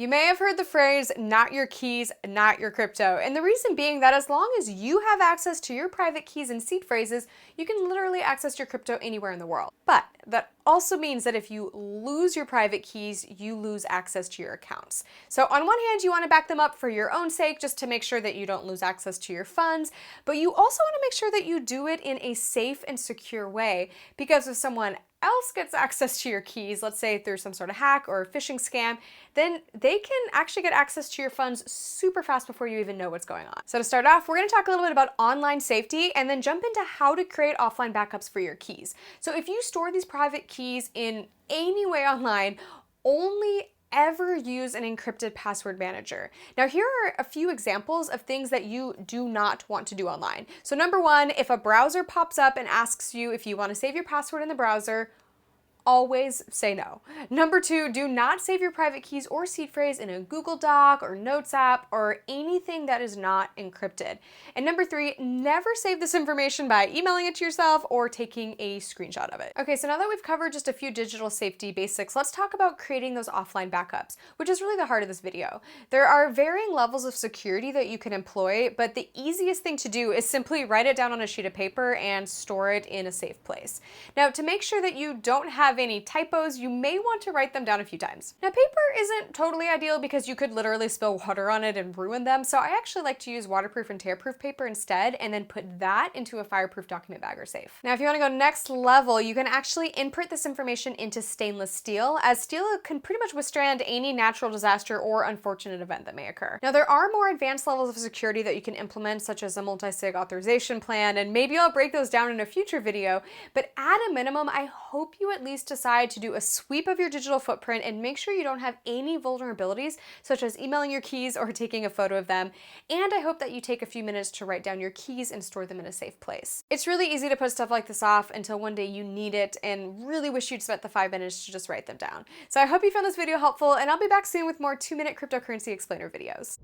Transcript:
You may have heard the phrase, not your keys, not your crypto. And the reason being that as long as you have access to your private keys and seed phrases, you can literally access your crypto anywhere in the world. But that also means that if you lose your private keys, you lose access to your accounts. So on one hand, you want to back them up for your own sake, just to make sure that you don't lose access to your funds. But you also want to make sure that you do it in a safe and secure way, because if someone else gets access to your keys, let's say through some sort of hack or phishing scam, then they can actually get access to your funds super fast before you even know what's going on. So to start off, we're going to talk a little bit about online safety and then jump into how to create offline backups for your keys. So if you store these private keys in any way online, only ever use an encrypted password manager. Now, here are a few examples of things that you do not want to do online. So number one, if a browser pops up and asks you if you want to save your password in the browser, always say no. Number two, do not save your private keys or seed phrase in a Google Doc or Notes app or anything that is not encrypted. And number three, never save this information by emailing it to yourself or taking a screenshot of it. Okay, so now that we've covered just a few digital safety basics, let's talk about creating those offline backups, which is really the heart of this video. There are varying levels of security that you can employ, but the easiest thing to do is simply write it down on a sheet of paper and store it in a safe place. Now, to make sure that you don't have any typos, you may want to write them down a few times. Now, paper isn't totally ideal because you could literally spill water on it and ruin them, so I actually like to use waterproof and tearproof paper instead, and then put that into a fireproof document bag or safe. Now, if you want to go next level, you can actually input this information into stainless steel, as steel can pretty much withstand any natural disaster or unfortunate event that may occur. Now, there are more advanced levels of security that you can implement, such as a multi-sig authorization plan, and maybe I'll break those down in a future video, but at a minimum, I hope you at least decide to do a sweep of your digital footprint and make sure you don't have any vulnerabilities, such as emailing your keys or taking a photo of them. And I hope that you take a few minutes to write down your keys and store them in a safe place. It's really easy to put stuff like this off until one day you need it and really wish you'd spent the 5 minutes to just write them down. So I hope you found this video helpful, and I'll be back soon with more 2-minute cryptocurrency explainer videos.